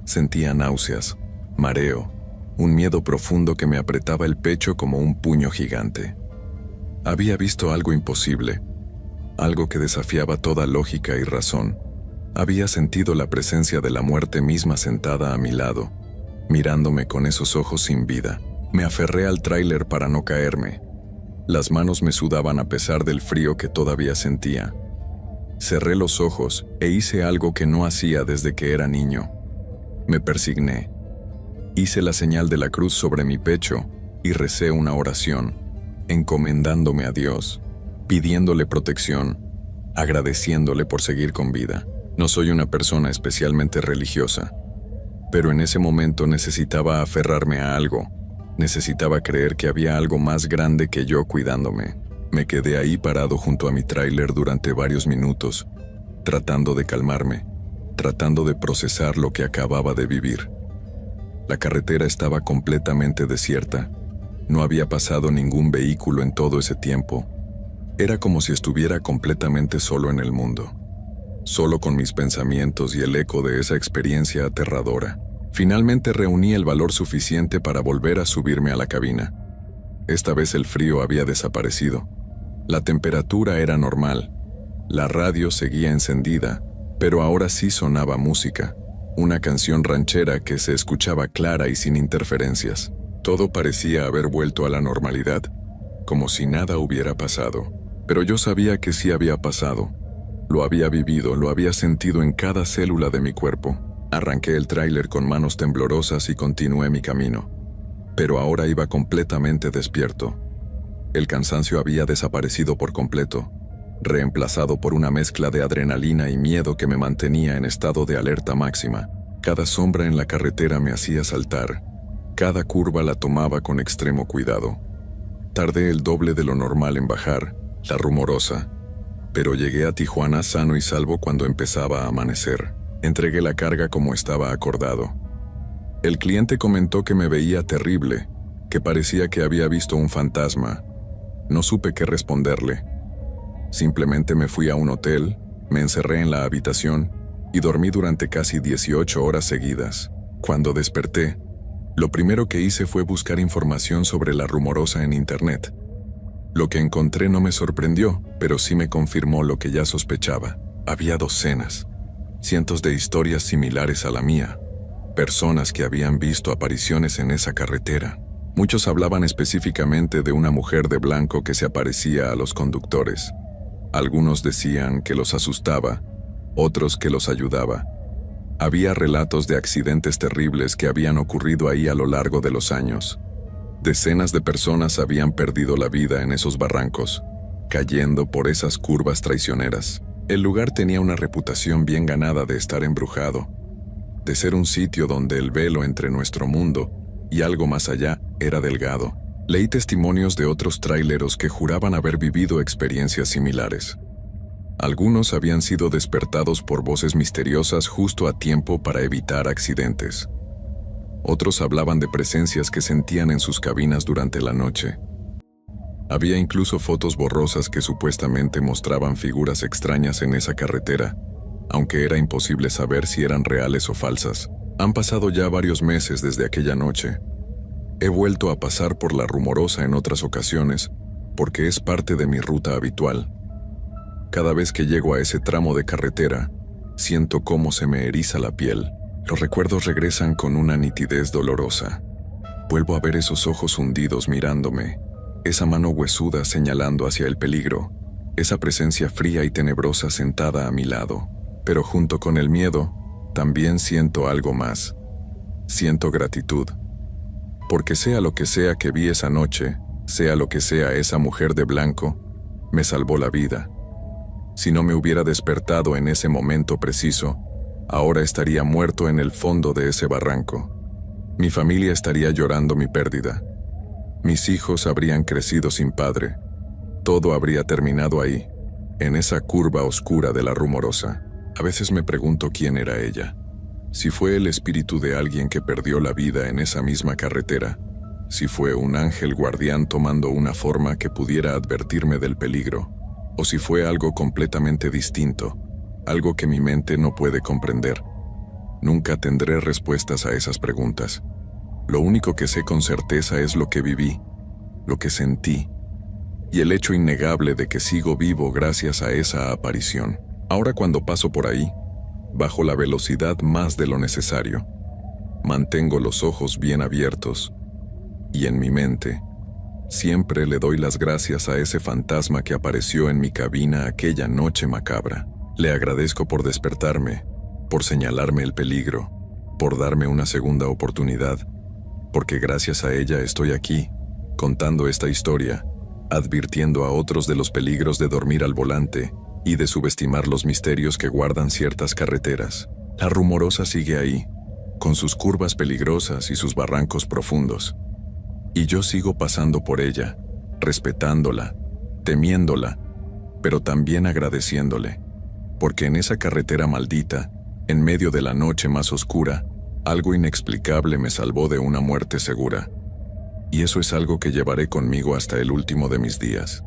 Sentía náuseas, mareo, un miedo profundo que me apretaba el pecho como un puño gigante. Había visto algo imposible, algo que desafiaba toda lógica y razón. Había sentido la presencia de la muerte misma sentada a mi lado, mirándome con esos ojos sin vida. Me aferré al tráiler para no caerme. Las manos me sudaban a pesar del frío que todavía sentía. Cerré los ojos e hice algo que no hacía desde que era niño. Me persigné. Hice la señal de la cruz sobre mi pecho y recé una oración, encomendándome a Dios, pidiéndole protección, agradeciéndole por seguir con vida. No soy una persona especialmente religiosa, pero en ese momento necesitaba aferrarme a algo. Necesitaba creer que había algo más grande que yo cuidándome. Me quedé ahí parado junto a mi tráiler durante varios minutos, tratando de calmarme, tratando de procesar lo que acababa de vivir. La carretera estaba completamente desierta. No había pasado ningún vehículo en todo ese tiempo. Era como si estuviera completamente solo en el mundo, solo con mis pensamientos y el eco de esa experiencia aterradora. Finalmente reuní el valor suficiente para volver a subirme a la cabina. Esta vez el frío había desaparecido. La temperatura era normal. La radio seguía encendida, pero ahora sí sonaba música, una canción ranchera que se escuchaba clara y sin interferencias. Todo parecía haber vuelto a la normalidad, como si nada hubiera pasado. Pero yo sabía que sí había pasado. Lo había vivido, lo había sentido en cada célula de mi cuerpo. Arranqué el tráiler con manos temblorosas y continué mi camino. Pero ahora iba completamente despierto. El cansancio había desaparecido por completo, reemplazado por una mezcla de adrenalina y miedo que me mantenía en estado de alerta máxima. Cada sombra en la carretera me hacía saltar. Cada curva la tomaba con extremo cuidado. Tardé el doble de lo normal en bajar, la Rumorosa, pero llegué a Tijuana sano y salvo cuando empezaba a amanecer. Entregué la carga como estaba acordado. El cliente comentó que me veía terrible, que parecía que había visto un fantasma. No supe qué responderle. Simplemente me fui a un hotel, me encerré en la habitación y dormí durante casi 18 horas seguidas. Cuando desperté, lo primero que hice fue buscar información sobre la Rumorosa en internet. Lo que encontré no me sorprendió, pero sí me confirmó lo que ya sospechaba. Había docenas, cientos de historias similares a la mía, personas que habían visto apariciones en esa carretera. Muchos hablaban específicamente de una mujer de blanco que se aparecía a los conductores. Algunos decían que los asustaba, otros que los ayudaba. Había relatos de accidentes terribles que habían ocurrido ahí a lo largo de los años. Decenas de personas habían perdido la vida en esos barrancos, cayendo por esas curvas traicioneras. El lugar tenía una reputación bien ganada de estar embrujado, de ser un sitio donde el velo entre nuestro mundo y algo más allá era delgado. Leí testimonios de otros traileros que juraban haber vivido experiencias similares. Algunos habían sido despertados por voces misteriosas justo a tiempo para evitar accidentes. Otros hablaban de presencias que sentían en sus cabinas durante la noche. Había incluso fotos borrosas que supuestamente mostraban figuras extrañas en esa carretera, aunque era imposible saber si eran reales o falsas. Han pasado ya varios meses desde aquella noche. He vuelto a pasar por la Rumorosa en otras ocasiones, porque es parte de mi ruta habitual. Cada vez que llego a ese tramo de carretera, siento cómo se me eriza la piel. Los recuerdos regresan con una nitidez dolorosa. Vuelvo a ver esos ojos hundidos mirándome, esa mano huesuda señalando hacia el peligro, esa presencia fría y tenebrosa sentada a mi lado. Pero junto con el miedo, también siento algo más. Siento gratitud. Porque sea lo que sea que vi esa noche, sea lo que sea esa mujer de blanco, me salvó la vida. Si no me hubiera despertado en ese momento preciso, ahora estaría muerto en el fondo de ese barranco. Mi familia estaría llorando mi pérdida. Mis hijos habrían crecido sin padre. Todo habría terminado ahí, en esa curva oscura de la Rumorosa. A veces me pregunto quién era ella. Si fue el espíritu de alguien que perdió la vida en esa misma carretera. Si fue un ángel guardián tomando una forma que pudiera advertirme del peligro. O si fue algo completamente distinto. Algo que mi mente no puede comprender. Nunca tendré respuestas a esas preguntas. Lo único que sé con certeza es lo que viví, lo que sentí, y el hecho innegable de que sigo vivo gracias a esa aparición. Ahora cuando paso por ahí, bajo la velocidad más de lo necesario, mantengo los ojos bien abiertos, y en mi mente, siempre le doy las gracias a ese fantasma que apareció en mi cabina aquella noche macabra. Le agradezco por despertarme, por señalarme el peligro, por darme una segunda oportunidad, porque gracias a ella estoy aquí, contando esta historia, advirtiendo a otros de los peligros de dormir al volante y de subestimar los misterios que guardan ciertas carreteras. La Rumorosa sigue ahí, con sus curvas peligrosas y sus barrancos profundos. Y yo sigo pasando por ella, respetándola, temiéndola, pero también agradeciéndole. Porque en esa carretera maldita, en medio de la noche más oscura, algo inexplicable me salvó de una muerte segura. y eso es algo que llevaré conmigo hasta el último de mis días.